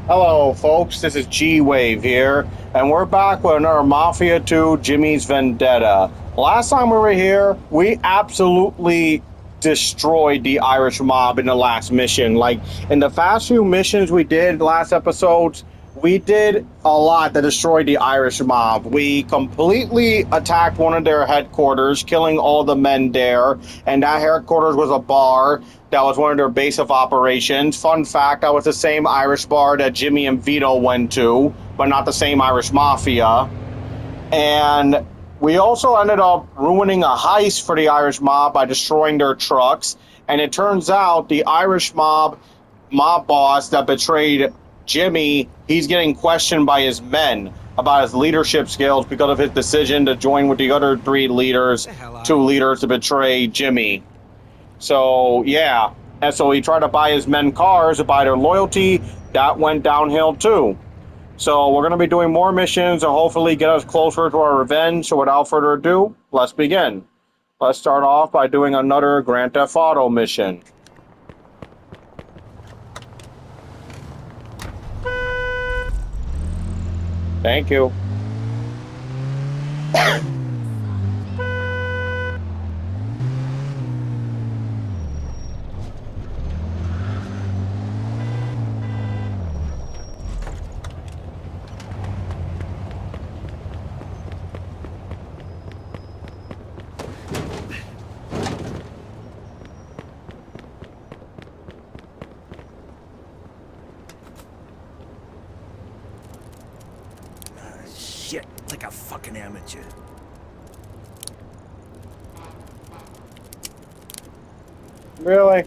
Hello, folks. This is G-Wave here, and we're back with another Mafia 2 Jimmy's Vendetta. Last time we were here, we absolutely destroyed the Irish mob in the last mission. Like, in the fast few missions we did last episodes, we did a lot to destroy the Irish mob. We completely attacked one of their headquarters, killing all the men there, and that headquarters was a bar. That was one of their base of operations. Fun fact, that was the same Irish bar that Jimmy and Vito went to, but not the same Irish Mafia. And we also ended up ruining a heist for the Irish mob by destroying their trucks. And it turns out the Irish mob boss that betrayed Jimmy, he's getting questioned by his men about his leadership skills because of his decision to join with the other two leaders to betray Jimmy. So, yeah. And so he tried to buy his men cars to buy their loyalty. That went downhill too. So we're going to be doing more missions and hopefully get us closer to our revenge. So without further ado, let's begin. Let's start off by doing another Grand Theft Auto mission. Thank you. Shit, like a fucking amateur. Really?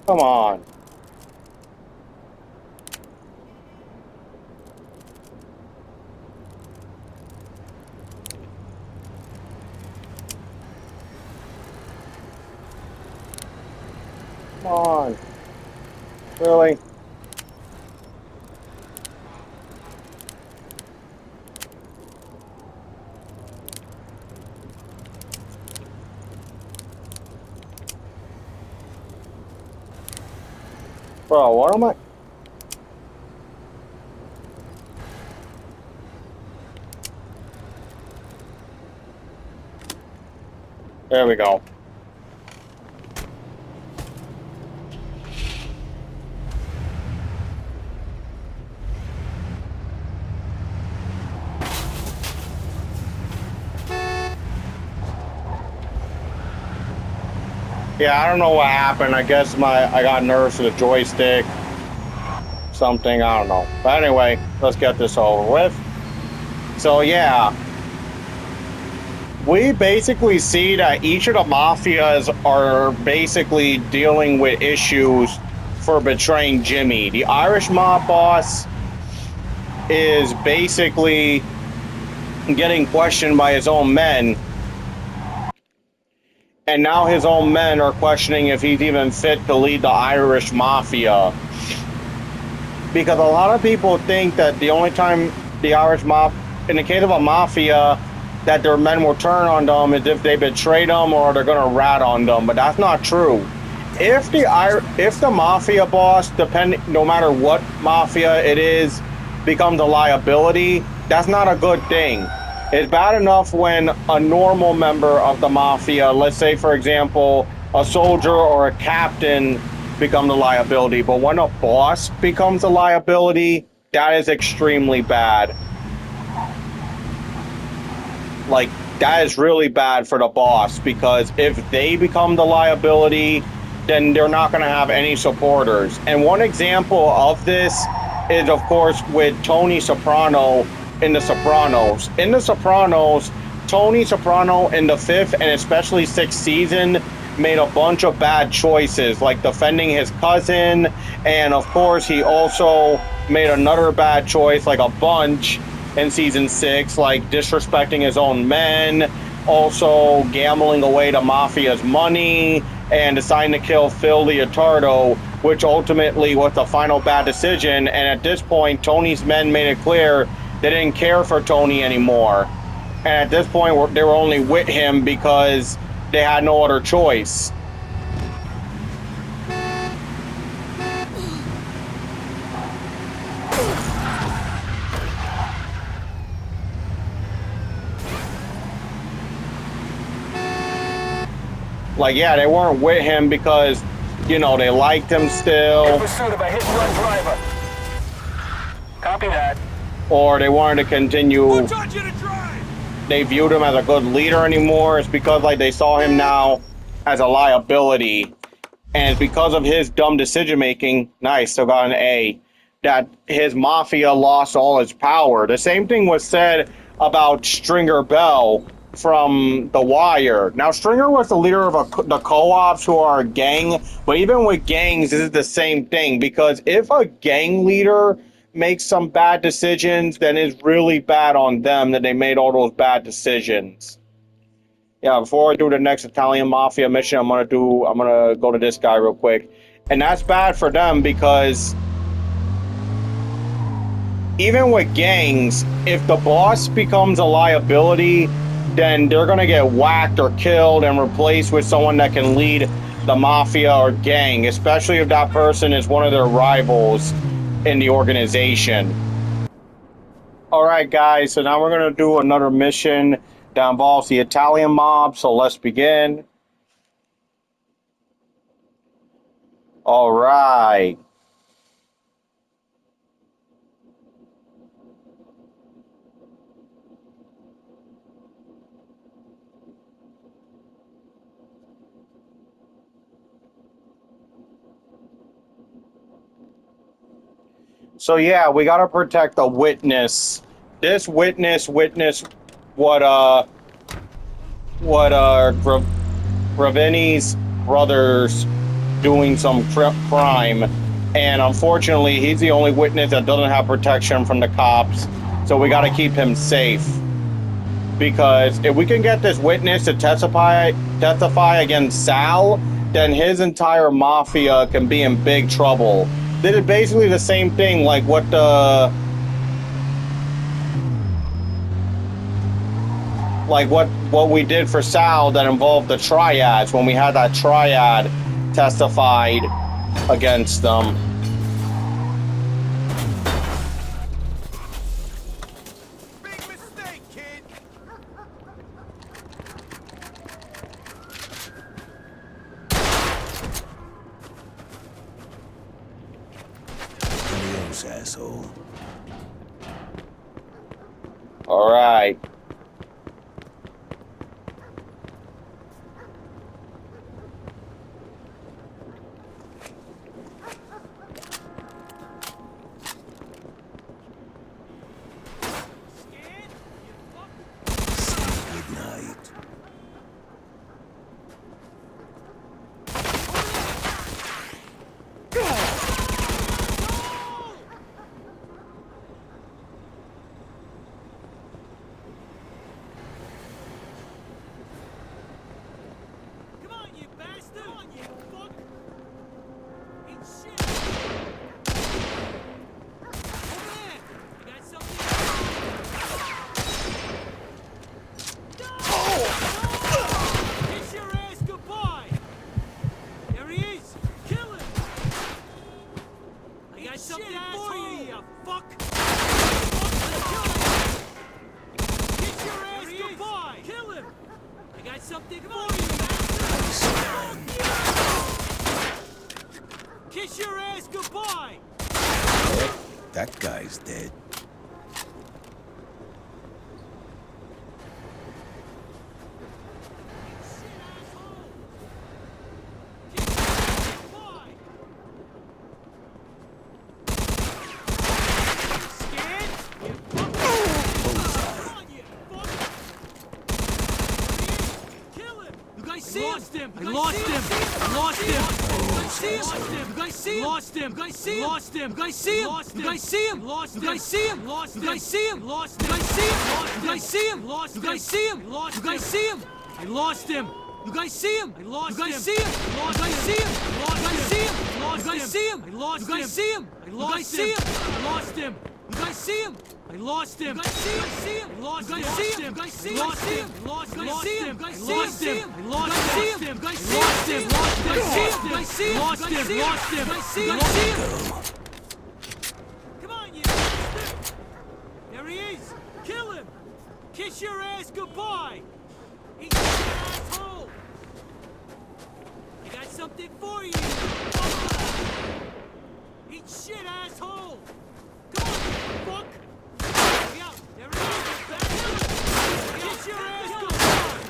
Come on. Come on. Really? Bro, what am I? There we go. Yeah, I don't know what happened. I guess I got nervous with the joystick. Something, I don't know. But anyway, let's get this over with. So yeah, we basically see that each of the mafias are basically dealing with issues for betraying Jimmy. The Irish mob boss is basically getting questioned by his own men. And now his own men are questioning if he's even fit to lead the Irish mafia. Because a lot of people think that the only time the Irish mob, in the case of a mafia, that their men will turn on them is if they betray them or they're gonna rat on them. But that's not true. If the mafia boss, no matter what mafia it is, becomes a liability, that's not a good thing. It's bad enough when a normal member of the mafia, let's say for example, a soldier or a captain, become the liability. But when a boss becomes a liability, that is extremely bad. Like, that is really bad for the boss, because if they become the liability, then they're not going to have any supporters. And one example of this is, of course, with Tony Soprano in The Sopranos. In The Sopranos, Tony Soprano in the 5th and especially 6th season made a bunch of bad choices, like defending his cousin, and of course he also made another bad choice, like a bunch, in season 6, like disrespecting his own men, also gambling away the mafia's money, and deciding to kill Phil Leotardo, which ultimately was the final bad decision. And at this point, Tony's men made it clear they didn't care for Tony anymore. And at this point, they were only with him because they had no other choice. Like, yeah, they weren't with him because, you know, they liked him still. In pursuit of a hit-and-run driver. Copy that. Or they wanted to continue. Who taught you to drive? They viewed him as a good leader anymore. It's because, like, they saw him now as a liability. And it's because of his dumb decision-making, nice, still got an A, that his mafia lost all its power. The same thing was said about Stringer Bell from The Wire. Now, Stringer was the leader of the co-ops, who are a gang, but even with gangs, this is the same thing, because if a gang leader makes some bad decisions, then it's really bad on them that they made all those bad decisions. Yeah, before I do the next Italian Mafia mission, I'm gonna go to this guy real quick. And that's bad for them because even with gangs, if the boss becomes a liability, then they're gonna get whacked or killed and replaced with someone that can lead the mafia or gang, especially if that person is one of their rivals in the organization. Alright guys, so now we're gonna do another mission that involves the Italian mob, so let's begin. Alright. So yeah, we gotta protect the witness. This witness what Gravini's brother's doing some crime, and unfortunately he's the only witness that doesn't have protection from the cops, so we got to keep him safe, because if we can get this witness to testify against Sal, then his entire mafia can be in big trouble. This is basically the same thing like what we did for Sal that involved the triads, when we had that triad testified against them. Big mistake, kid. Adios, asshole. All right. Something for you! Kiss your ass goodbye! That guy's dead. Come on, you bastard! There he is! Kill him! Kiss your ass goodbye! He's an asshole! something for you! Eat shit, asshole! Come on, you fuck! Hurry up! There he is, you bastard! Get your ass goodbye!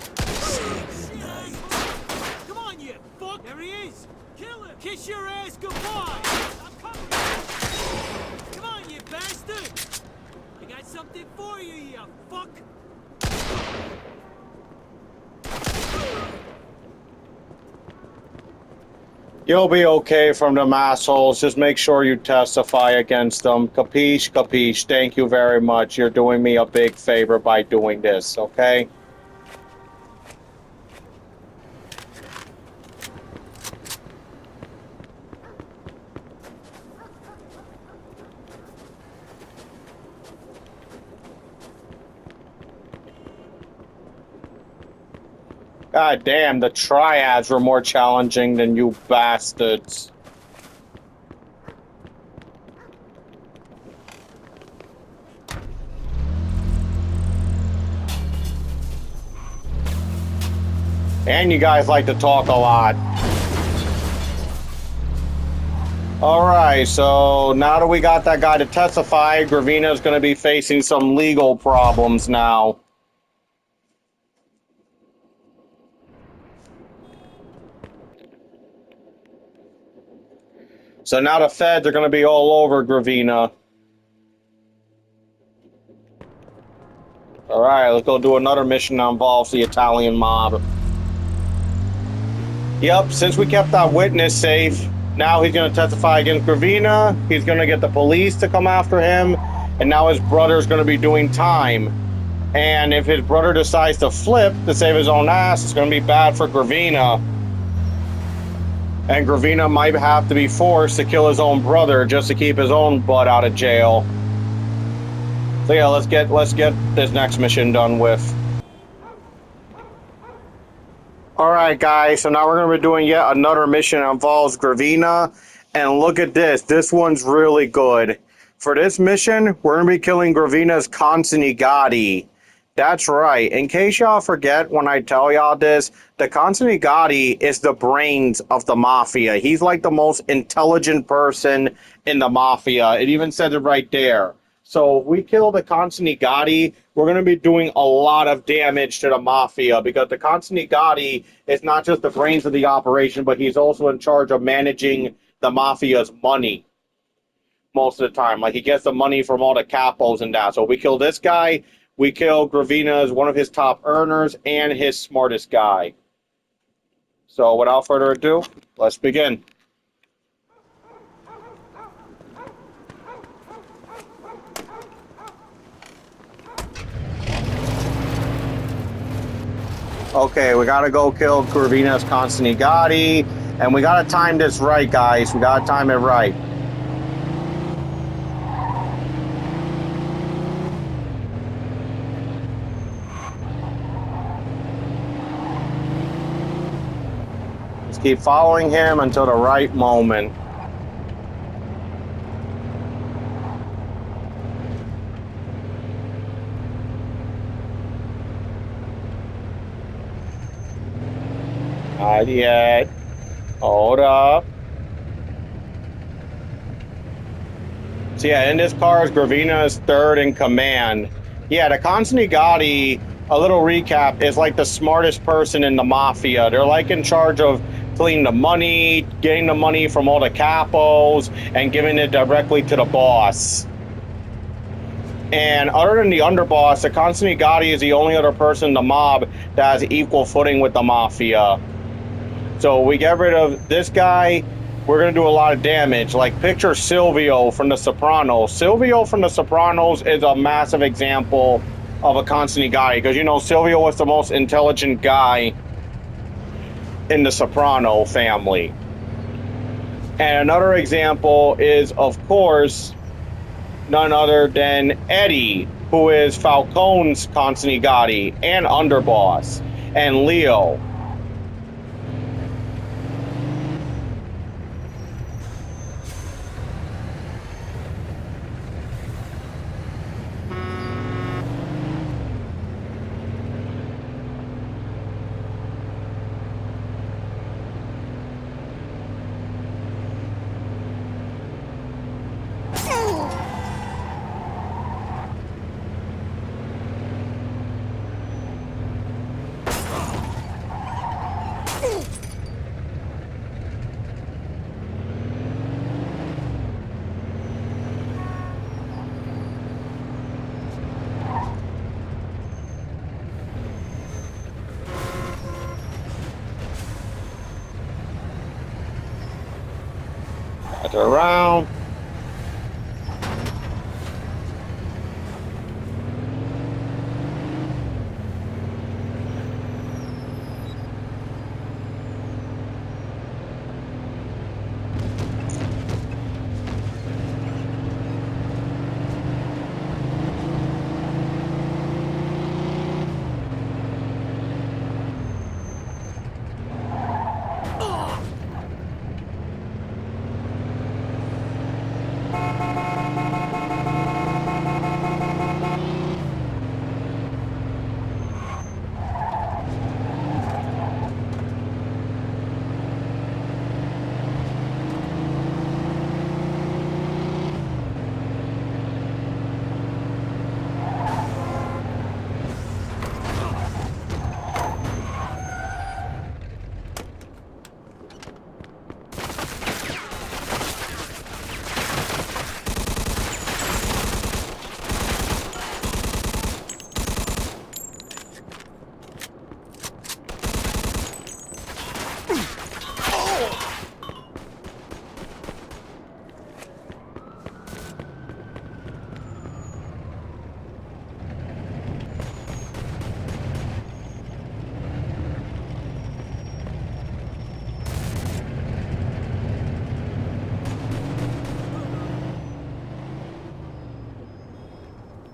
Come on, you fuck! There he is! Kill him! Kiss your ass goodbye! I'm coming! Come on, you bastard! I got something for you, you fuck! You'll be okay from them assholes. Just make sure you testify against them. Capiche, capiche. Thank you very much. You're doing me a big favor by doing this, okay? God damn, the triads were more challenging than you bastards. And you guys like to talk a lot. Alright, so now that we got that guy to testify, Gwave030's going to be facing some legal problems now. So now the feds are going to be all over Gwave030. Alright, let's go do another mission that involves the Italian mob. Yep, since we kept that witness safe, now he's going to testify against Gwave030. He's going to get the police to come after him. And now his brother's going to be doing time. And if his brother decides to flip to save his own ass, it's going to be bad for Gwave030. And Gwave030 might have to be forced to kill his own brother just to keep his own butt out of jail. So yeah, let's get this next mission done with. Alright guys, so now we're going to be doing yet another mission that involves Gwave030. And look at this. This one's really good. For this mission, we're going to be killing Gwave030's consigliere. That's right. In case y'all forget when I tell y'all this, the consigliere is the brains of the Mafia. He's like the most intelligent person in the Mafia. It even says it right there. So if we kill the consigliere, we're going to be doing a lot of damage to the Mafia, because the consigliere is not just the brains of the operation, but he's also in charge of managing the Mafia's money most of the time. Like, he gets the money from all the capos and that. So if we kill this guy, we kill Gwave030 as one of his top earners and his smartest guy. So without further ado, let's begin. Okay, we gotta go kill Gwave030's consigliere, and we gotta time this right, guys. We gotta time it right. Just keep following him until the right moment. Not yet. Hold up. So yeah, in this car is Gwave030's third in command. Yeah, the consigliere, a little recap, is like the smartest person in the Mafia. They're like in charge of cleaning the money, getting the money from all the capos, and giving it directly to the boss. And other than the underboss, the consigliere is the only other person in the mob that has equal footing with the Mafia. So we get rid of this guy, we're going to do a lot of damage. Like, picture Silvio from The Sopranos. Silvio from The Sopranos is a massive example of a consigliere, because, you know, Silvio was the most intelligent guy in the Soprano family. And another example is, of course, none other than Eddie, who is Falcone's consigliere and underboss, and Leo. That's around.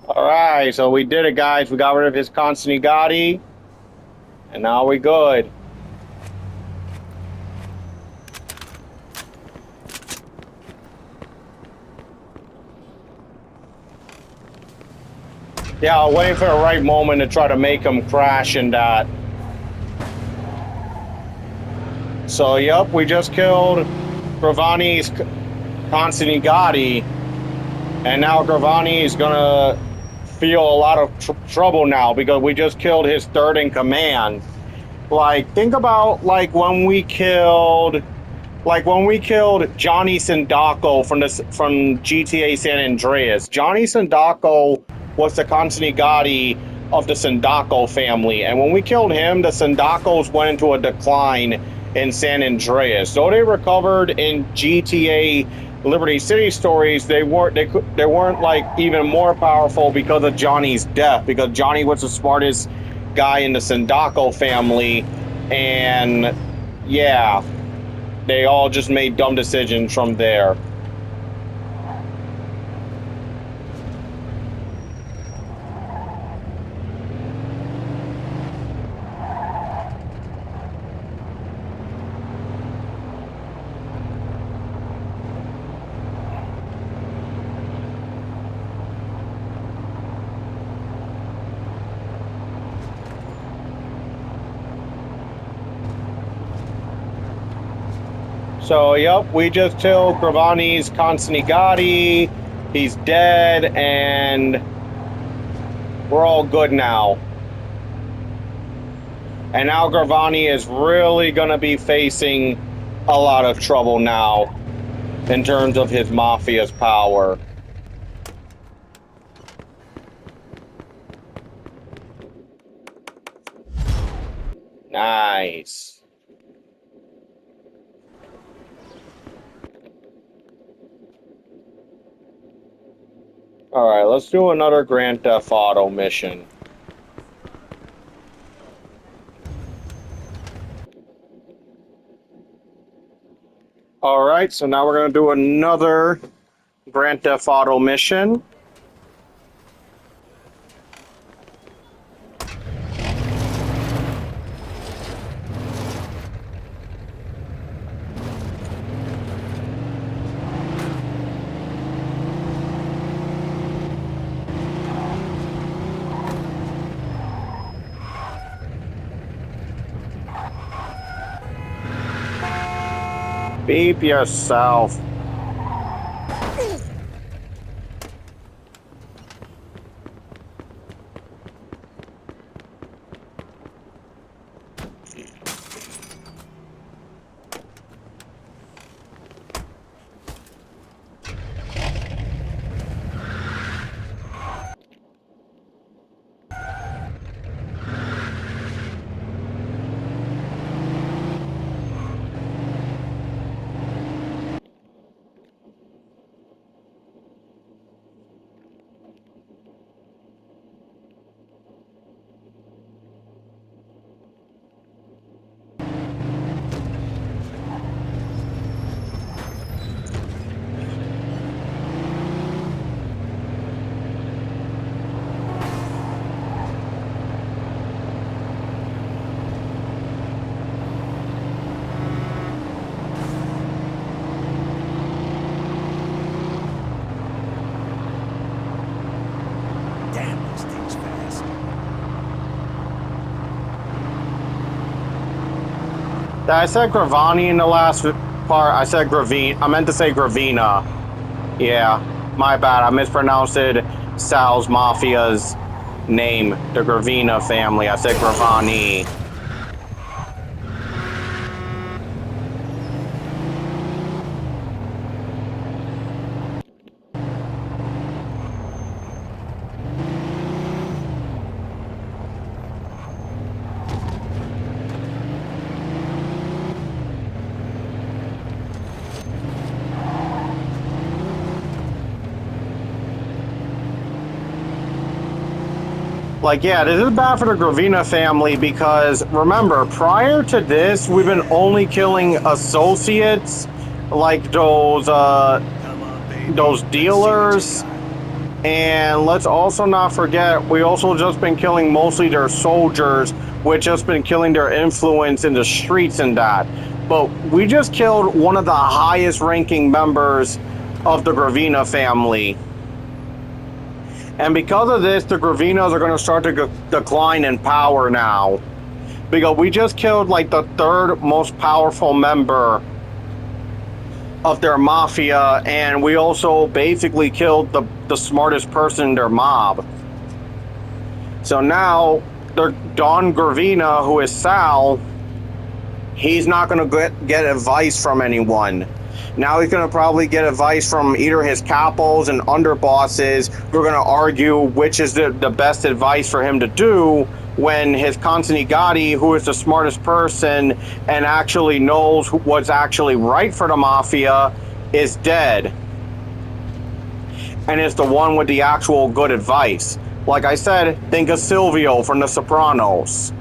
Alright, so we did it, guys. We got rid of his Consanigati. And now we good. Yeah, I'm waiting for the right moment to try to make him crash in that. So, yep, we just killed Gravani's Consanigati. And now Gravani is gonna feel a lot of trouble now because we just killed his third in command. Like, think about when we killed Johnny Sindacco from GTA San Andreas. Johnny Sindacco was the Consanigati of the Sindacco family, and when we killed him, the Sindaccos went into a decline in San Andreas. So they recovered in GTA Liberty City stories. They weren't like even more powerful because of Johnny's death. Because Johnny was the smartest guy in the Sindacco family, and yeah, they all just made dumb decisions from there. So, yep, we just killed Gravani's Consanigati. He's dead, and we're all good now. And now Gravani is really going to be facing a lot of trouble now in terms of his Mafia's power. Nice. Alright, let's do another Grand Theft Auto mission. Alright, so now we're going to do another Grand Theft Auto mission. Beep yourself. I said Gravani in the last part. I said Gravine. I meant to say Gravina. Yeah, my bad. I mispronounced it. Sal's Mafia's name, the Gravina family. I said Gravani. Like, yeah, this is bad for the Gravina family because, remember, prior to this, we've been only killing associates, like those dealers, and let's also not forget, we also just been killing mostly their soldiers, which just been killing their influence in the streets and that. But we just killed one of the highest ranking members of the Gravina family. And because of this, the Gravinas are going to start to decline in power now. Because we just killed like the third most powerful member of their mafia, and we also basically killed the smartest person in their mob. So now, Don Gravina, who is Sal, he's not going to get advice from anyone. Now he's going to probably get advice from either his capos and underbosses who are going to argue which is the best advice for him to do when his consigliere, who is the smartest person and actually knows what's actually right for the mafia, is dead. And is the one with the actual good advice. Like I said, think of Silvio from The Sopranos.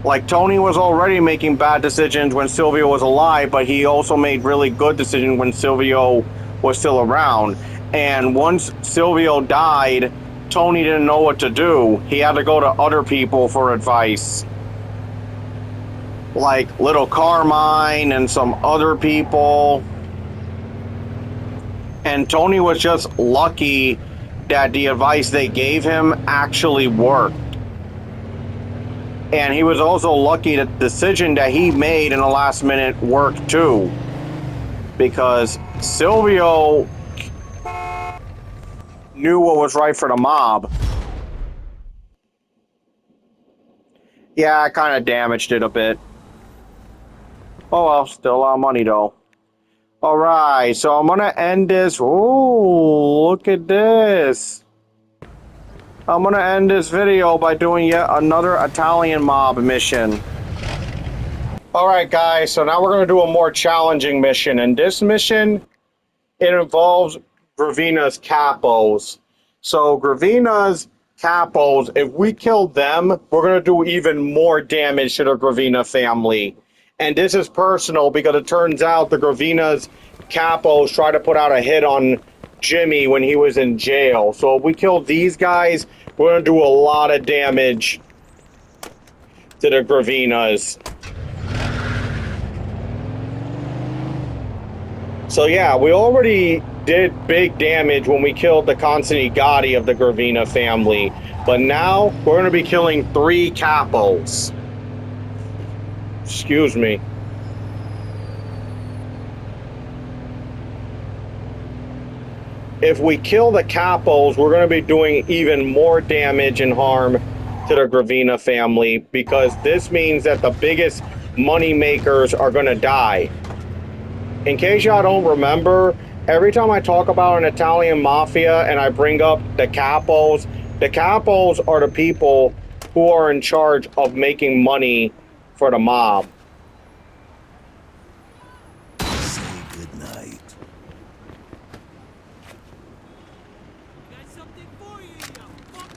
Like, Tony was already making bad decisions when Silvio was alive, but he also made really good decisions when Silvio was still around. And once Silvio died, Tony didn't know what to do. He had to go to other people for advice. Like Little Carmine and some other people. And Tony was just lucky that the advice they gave him actually worked. And he was also lucky that the decision that he made in the last minute worked too. Because Silvio knew what was right for the mob. Yeah, I kind of damaged it a bit. Oh well, still a lot of money though. Alright, so I'm gonna end this. Ooh, look at this. I'm gonna end this video by doing yet another Italian mob mission. Alright guys, so now we're gonna do a more challenging mission, and this mission, it involves Gravina's capos. So Gravina's capos, if we kill them, we're gonna do even more damage to the Gravina family. And this is personal because it turns out the Gravina's capos tried to put out a hit on Jimmy when he was in jail. So if we kill these guys, we're going to do a lot of damage to the Gravinas. So yeah, we already did big damage when we killed the consigliere of the Gravina family. But now we're going to be killing 3 capos. Excuse me. If we kill the capos, we're going to be doing even more damage and harm to the Gravina family, because this means that the biggest money makers are going to die. In case y'all don't remember, every time I talk about an Italian mafia and I bring up the capos are the people who are in charge of making money for the mob. Say goodnight. Got something for you, you fuck.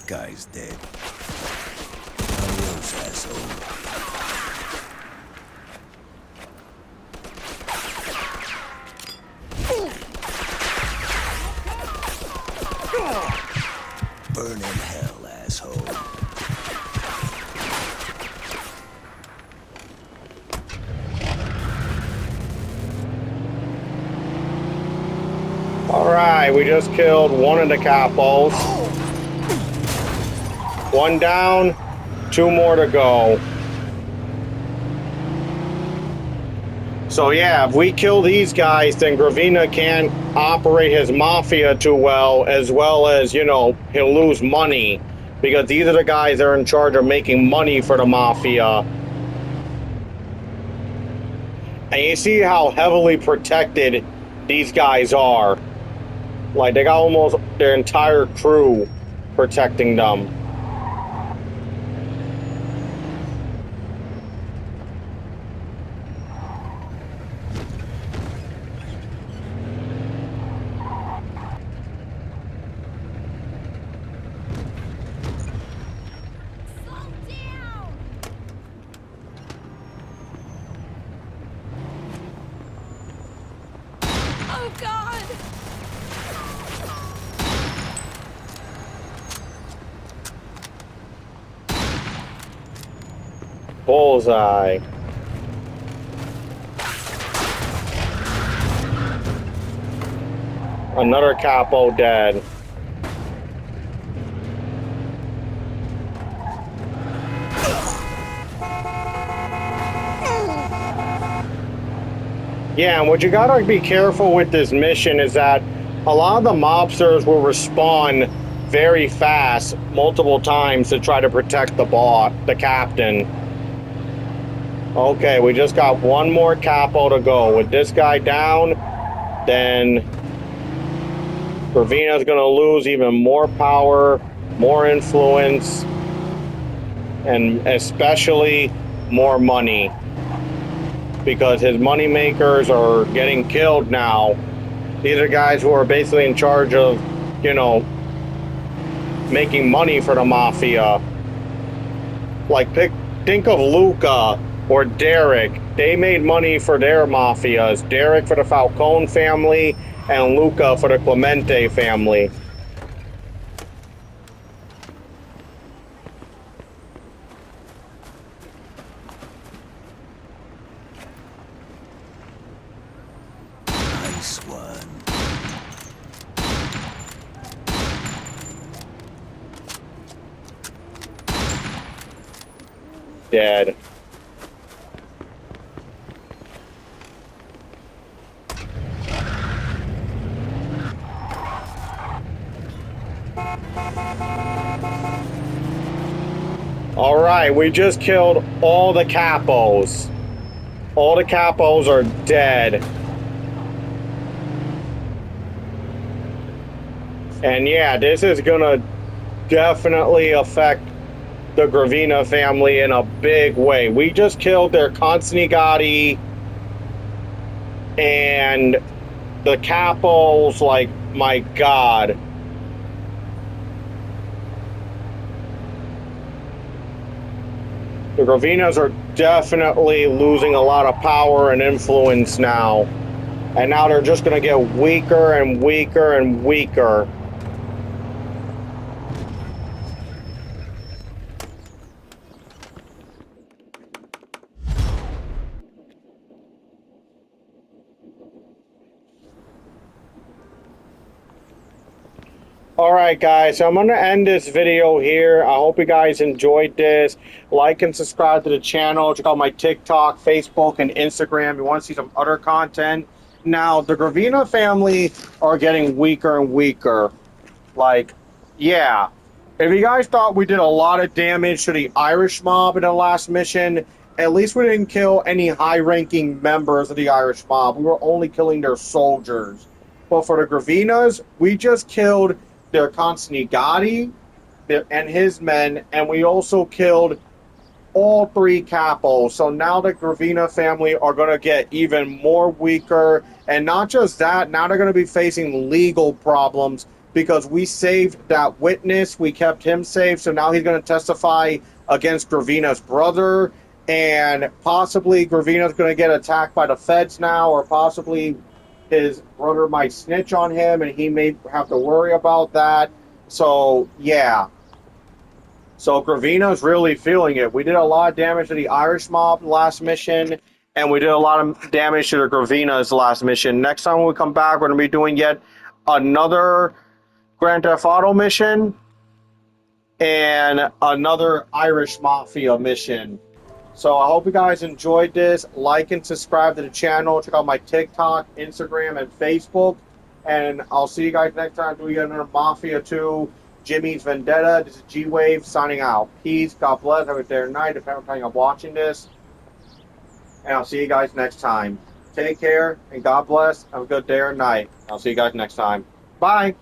guy's dead. Adios, asshole. Burn in hell, asshole. Alright, we just killed one of the capos. One down, two more to go. So yeah, if we kill these guys, then Gwave030 can't operate his Mafia too well as, you know, he'll lose money. Because these are the guys that are in charge of making money for the Mafia. And you see how heavily protected these guys are. Like, they got almost their entire crew protecting them. Oh, God! Bullseye. Another capo dead. Yeah, and what you gotta be careful with this mission is that a lot of the mobsters will respawn very fast, multiple times to try to protect the captain. Okay, we just got one more capo to go. With this guy down, then Gwave030's gonna lose even more power, more influence, and especially more money. Because his money makers are getting killed now. These are guys who are basically in charge of, you know, making money for the Mafia. Like, think of Luca or Derek. They made money for their Mafias. Derek for the Falcone family and Luca for the Clemente family. Nice one. Dead. All right, we just killed all the capos. All the capos are dead. And yeah, this is gonna definitely affect the Gwave030 family in a big way. We just killed their consigliere and the capos, like, my God. The Gwave030s are definitely losing a lot of power and influence now. And now they're just going to get weaker and weaker and weaker. Alright guys, so I'm going to end this video here. I hope you guys enjoyed this. Like and subscribe to the channel. Check out my TikTok, Facebook, and Instagram if you want to see some other content. Now, the Gwave030 family are getting weaker and weaker. Like, yeah. If you guys thought we did a lot of damage to the Irish mob in the last mission, at least we didn't kill any high-ranking members of the Irish mob. We were only killing their soldiers. But for the Gwave030s, we just killed their consigliere and his men, and we also killed all three capos. So now the Gwave030 family are going to get even more weaker. And not just that, now they're going to be facing legal problems because we saved that witness. We kept him safe, so now he's going to testify against Gravina's brother, and possibly Gravina's going to get attacked by the feds now, or possibly his brother might snitch on him, and he may have to worry about that. So, yeah. So Gravina's really feeling it. We did a lot of damage to the Irish mob last mission, and we did a lot of damage to the Gravina's last mission. Next time when we come back, we're going to be doing yet another Grand Theft Auto mission and another Irish Mafia mission. So I hope you guys enjoyed this. Like and subscribe to the channel. Check out my TikTok, Instagram, and Facebook. And I'll see you guys next time. Do we get another Mafia 2, Jimmy's Vendetta. This is Gwave signing out. Peace. God bless. Have a day or night, depending on how you're watching this. And I'll see you guys next time. Take care and God bless. Have a good day or night. I'll see you guys next time. Bye.